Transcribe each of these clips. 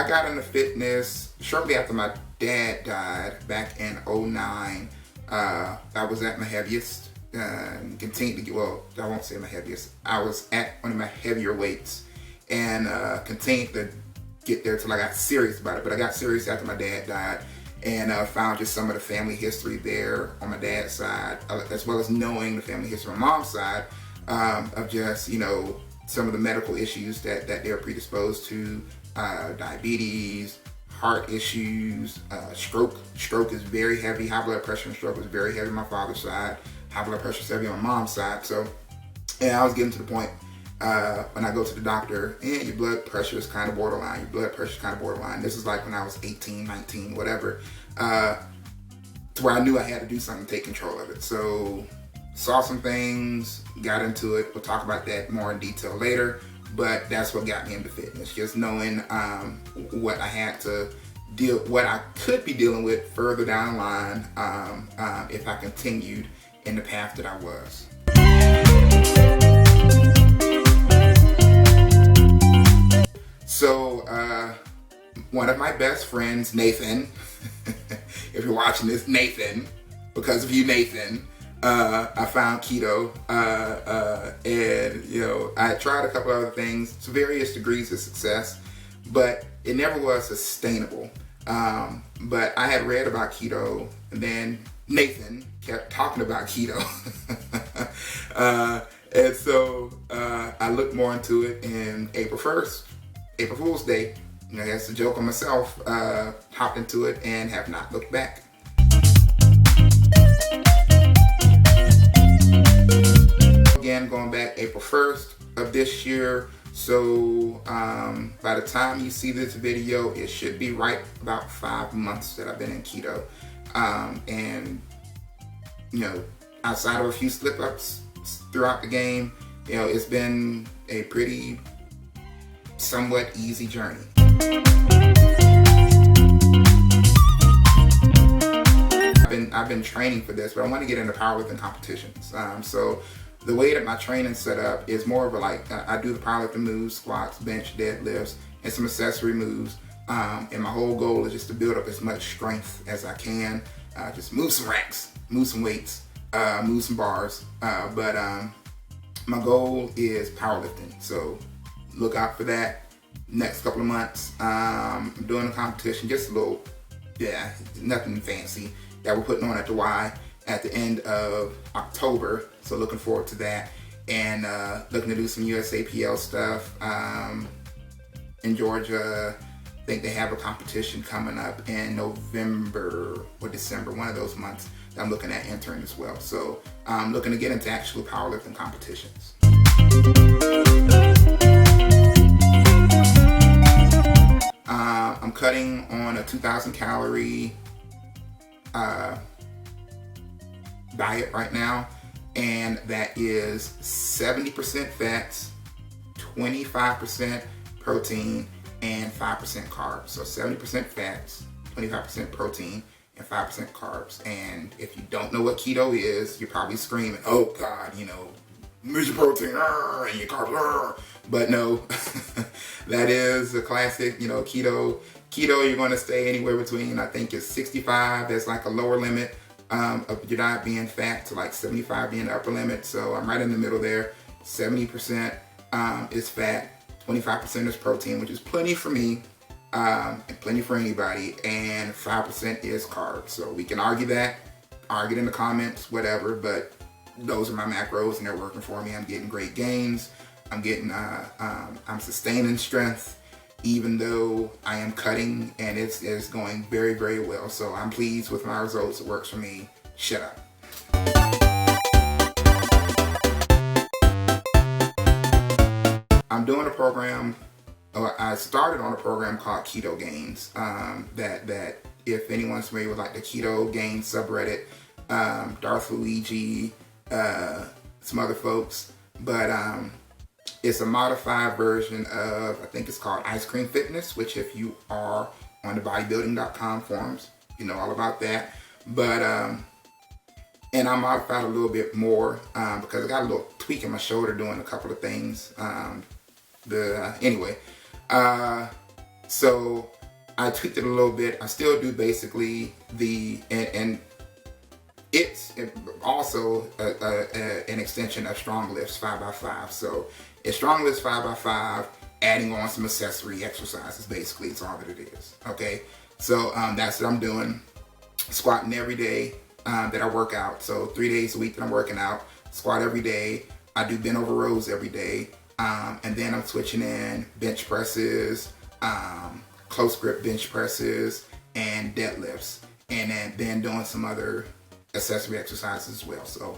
I got into fitness shortly after my dad died back in '09. I was at my heaviest, continued to get, well, I won't say my heaviest. I was at one of my heavier weights and continued to get there till I got serious about it. But I got serious after my dad died and found just some of the family history there on my dad's side, as well as knowing the family history on my mom's side of just, you know, some of the medical issues that they're predisposed to, diabetes, heart issues, stroke. Stroke is very heavy. High blood pressure and stroke was very heavy on my father's side. High blood pressure is heavy on my mom's side. So, and I was getting to the point when I go to the doctor, and your blood pressure is kind of borderline. Your blood pressure is kind of borderline. This is like when I was 18, 19, whatever, to where I knew I had to do something to take control of it. So, saw some things, got into it. We'll talk about that more in detail later. But that's what got me into fitness. Just knowing what I had to what I could be dealing with further down the line if I continued in the path that I was. So one of my best friends, Nathan, if you're watching this, Nathan, because of you, Nathan, I found keto, and you know, I tried a couple other things to various degrees of success, but it never was sustainable. But I had read about keto, and then Nathan kept talking about keto, and so I looked more into it. And April 1st, April Fool's Day, you know, that's a joke on myself. Hopped into it and have not looked back. Again, going back April 1st of this year. So by the time you see this video, it should be right about 5 months that I've been in keto. And you know, outside of a few slip-ups throughout the game, you know, it's been a pretty somewhat easy journey. I've been training for this, but I want to get into powerlifting competitions. So the way that my training's set up is more of a I do the powerlifting moves, squats, bench, deadlifts, and some accessory moves. And my whole goal is just to build up as much strength as I can. Just move some racks, move some weights, move some bars. But my goal is powerlifting. So look out for that. Next couple of months, I'm doing a competition, just a little, yeah, nothing fancy, that we're putting on at the Y at the end of October. So looking forward to that, and looking to do some USAPL stuff in Georgia. I think they have a competition coming up in November or December, one of those months that I'm looking at entering as well. So I'm looking to get into actual powerlifting competitions. I'm cutting on a 2,000 calorie diet right now, and that is 70% fats, 25% protein, and 5% carbs. So 70% fats, 25% protein, and 5% carbs. And if you don't know what keto is, you're probably screaming, oh God, you know, where's your protein and your carbs? But no, that is a classic, you know, keto. Keto, you're going to stay anywhere between, I think it's 65 as like a lower limit of your diet being fat, to like 75 being the upper limit. So I'm right in the middle there. 70% is fat, 25% is protein, which is plenty for me and plenty for anybody, and 5% is carbs. So we can argue that, argue it in the comments, whatever, but those are my macros and they're working for me. I'm getting great gains. I'm getting, I'm sustaining strength, even though I am cutting, and it's going very, very well. So I'm pleased with my results. It works for me. Shut up. I'm doing a program, I started on a program called Keto Gains, that if anyone's familiar with like the Keto Gains subreddit, Darth Luigi, some other folks, but it's a modified version of, I think it's called Ice Cream Fitness, which if you are on the bodybuilding.com forums, you know all about that. But, and I modified a little bit more because I got a little tweak in my shoulder doing a couple of things. Anyway, so I tweaked it a little bit. I still do basically and it's also an extension of Strong Lifts 5x5. So it's Strong Lifts 5x5, adding on some accessory exercises. Basically, it's all that it is. Okay, so that's what I'm doing. Squatting every day that I work out. So 3 days a week that I'm working out. Squat every day. I do bent over rows every day, and then I'm switching in bench presses, close grip bench presses, and deadlifts, and then doing some other accessory exercises as well. So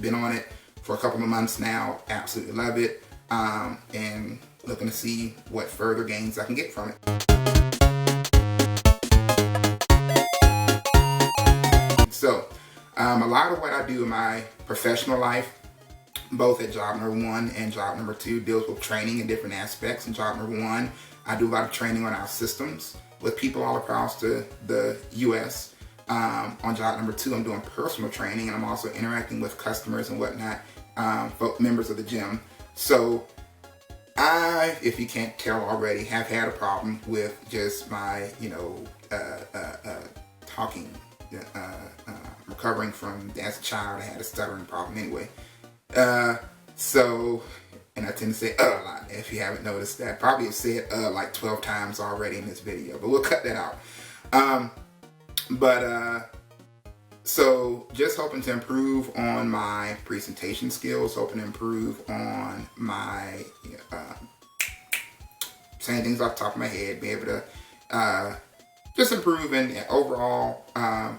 been on it for a couple of months now. Absolutely love it, and looking to see what further gains I can get from it. So a lot of what I do in my professional life, both at job number 1 and job number 2, deals with training in different aspects. In job number 1, I do a lot of training on our systems with people all across the U.S. On job number 2, I'm doing personal training, and I'm also interacting with customers and whatnot, members of the gym. So I, if you can't tell already, have had a problem with just my, talking. Recovering from, as a child, I had a stuttering problem anyway. And I tend to say a lot. If you haven't noticed that, probably have said like 12 times already in this video, but we'll cut that out. So just hoping to improve on my presentation skills, hoping to improve on my saying things off the top of my head, be able to just improve in overall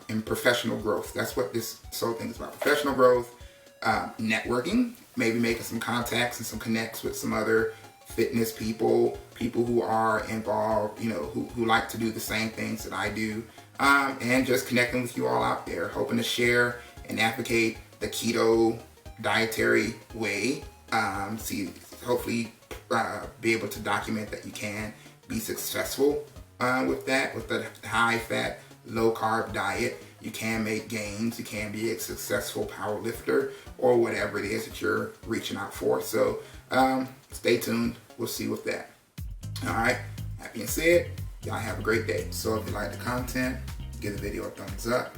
in professional growth. That's what this whole thing is about. Professional growth, networking, maybe making some contacts and some connects with some other fitness people who are involved, who like to do the same things that I do, and just connecting with you all out there, hoping to share and advocate the keto dietary way. Hopefully be able to document that you can be successful with the high fat, low carb diet. You can make gains, you can be a successful power lifter, or whatever it is that you're reaching out for. So stay tuned, we'll see with that. All right, that being said, y'all have a great day. So if you like the content, give the video a thumbs up.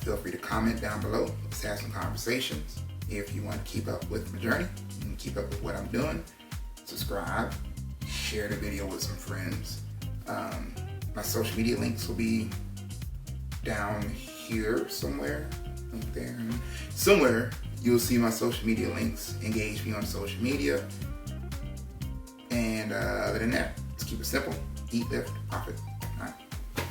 Feel free to comment down below. Let's have some conversations. If you want to keep up with my journey and keep up with what I'm doing, subscribe, share the video with some friends. My social media links will be down here somewhere. Up there. Somewhere you'll see my social media links. Engage me on social media. And other than that, let's keep it simple. Eat, lift, profit.